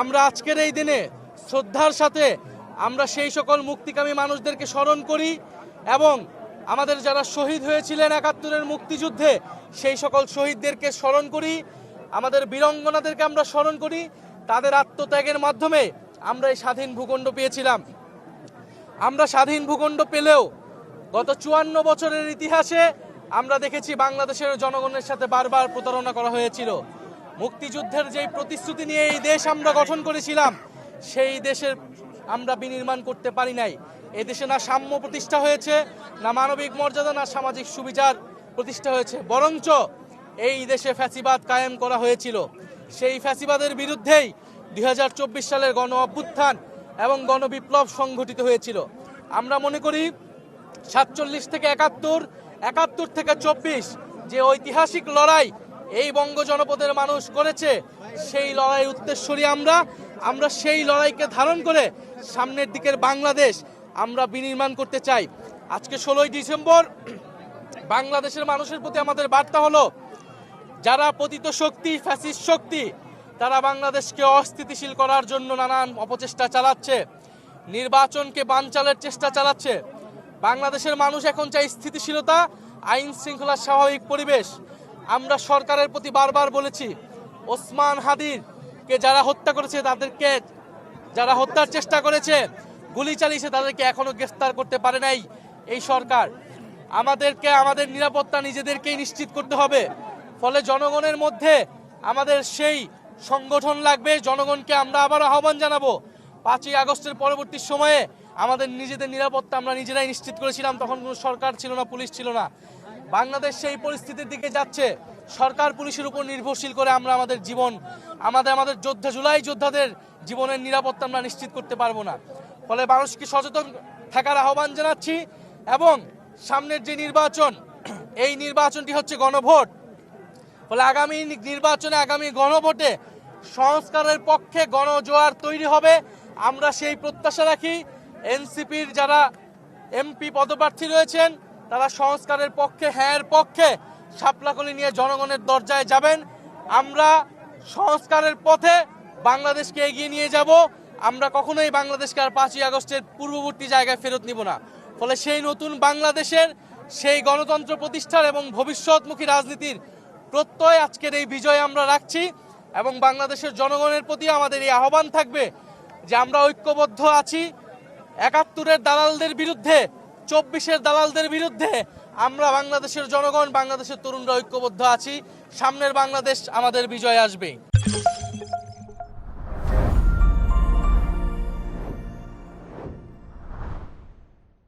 আমরা আজকের এই দিনে শ্রদ্ধার সাথে আমরা সেই সকল মুক্তিকামী মানুষদেরকে স্মরণ করি এবং আমাদের যারা শহীদ হয়েছিলেন ৭১-এর মুক্তিযুদ্ধে সেই সকল শহীদদেরকে স্মরণ করি, আমাদের বীরাঙ্গনাদেরকে আমরা স্মরণ করি। তাদের আত্মত্যাগের মাধ্যমে আমরা এই স্বাধীন ভূখণ্ড পেয়েছিলাম। আমরা স্বাধীন ভূখণ্ড পেলেও গত ৫৪ বছরের ইতিহাসে আমরা দেখেছি বাংলাদেশের জনগণের সাথে বারবার প্রতারণা করা হয়েছিল। মুক্তিযুদ্ধের যেই প্রতিশ্রুতি নিয়ে এই দেশ আমরা গঠন করেছিলাম, সেই দেশের আমরা বিনির্মাণ করতে পারি নাই। এই দেশে না সাম্য প্রতিষ্ঠা হয়েছে, না মানবিক মর্যাদা, না সামাজিক সুবিচার প্রতিষ্ঠা হয়েছে, বরঞ্চ এই দেশে ফ্যাসিবাদ কায়েম করা হয়েছিল। সেই ফ্যাসিবাদের বিরুদ্ধেই ২০২৪ সালের গণ অভ্যুত্থান এবং গণবিপ্লব সংঘটিত হয়েছিল। আমরা মনে করি ৪৭ থেকে ৭১, ৭১ থেকে ২৪ যে ঐতিহাসিক লড়াই এই বঙ্গ জনপদের মানুষ করেছে, সেই লড়াই উত্তরসূরি আমরা সেই লড়াইকে ধারণ করে সামনের দিকের বাংলাদেশ আমরা বিনির্মাণ করতে চাই। আজকে ১৬ই ডিসেম্বর বাংলাদেশের মানুষের প্রতি আমাদের বার্তা হলো, যারা পতিত শক্তি, ফ্যাসিস্ট শক্তি, তারা বাংলাদেশকে অস্থিতিশীল করার জন্য নানান অপচেষ্টা চালাচ্ছে, নির্বাচনকে বানচালের চেষ্টা চালাচ্ছে। বাংলাদেশের মানুষ এখন চাই স্থিতিশীলতা, আইন শৃঙ্খলার স্বাভাবিক পরিবেশ। আমরা সরকারের প্রতি বারবার বলেছি, ওসমান হাদিকে যারা হত্যা করেছে, তাদেরকে যারা হত্যার চেষ্টা করেছে, গুলি চালিয়েছে, তাদেরকে এখনো গ্রেফতার করতে পারে নাই এই সরকার। আমাদেরকে আমাদের নিরাপত্তা নিজেদেরকেই নিশ্চিত করতে হবে। ফলে জনগণের মধ্যে আমাদের সেই সংগঠন লাগবে। জনগণকে আমরা আবার আহ্বান জানাবো, ৫ই আগস্টের পরবর্তী সময়ে আমাদের নিজেদের নিরাপত্তা আমরা নিজেরাই নিশ্চিত করেছিলাম। তখন কোনো সরকার ছিল না, পুলিশ ছিল না। বাংলাদেশ সেই পরিস্থিতির দিকে যাচ্ছে। সরকার পুলিশের উপর নির্ভরশীল করে আমরা আমাদের জীবন, আমাদের যোদ্ধা, জুলাই যোদ্ধাদের জীবনের নিরাপত্তা আমরা নিশ্চিত করতে পারবো না। ফলে মানুষকে সচেতন থাকার আহ্বান জানাচ্ছি এবং সামনের যে নির্বাচন, এই নির্বাচনটি হচ্ছে গণভোট। ফলে আগামী নির্বাচনে, আগামী গণভোটে সংস্কারের পক্ষে গণজোয়ার তৈরি হবে। আমরা সেই প্রত্যাশা রাখি। এনসিপির যারা এমপি পদপ্রার্থী রয়েছেন, তারা সংস্কারের পক্ষে, হ্যাঁর পক্ষে শাপলাকলি নিয়ে জনগণের দরজায় যাবেন। আমরা সংস্কারের পথে বাংলাদেশকে এগিয়ে নিয়ে যাব। আমরা কখনোই বাংলাদেশকে আর ৫ই আগস্টের পূর্ববর্তী জায়গায় ফেরত নিব না। ফলে সেই নতুন বাংলাদেশের, সেই গণতন্ত্র প্রতিষ্ঠার এবং ভবিষ্যৎমুখী রাজনীতির প্রত্যয় আজকের এই বিজয় আমরা রাখছি। এবং বাংলাদেশের জনগণের প্রতি আমাদের এই আহ্বান থাকবে যে আমরা ঐক্যবদ্ধ আছি। ৭১-এর দালালদের বিরুদ্ধে, ২৪-এর দালালদের বিরুদ্ধে আমরা বাংলাদেশের জনগণ, বাংলাদেশের তরুণরা ঐক্যবদ্ধ আছি। সামনের বাংলাদেশ আমাদের বিজয় আসবে।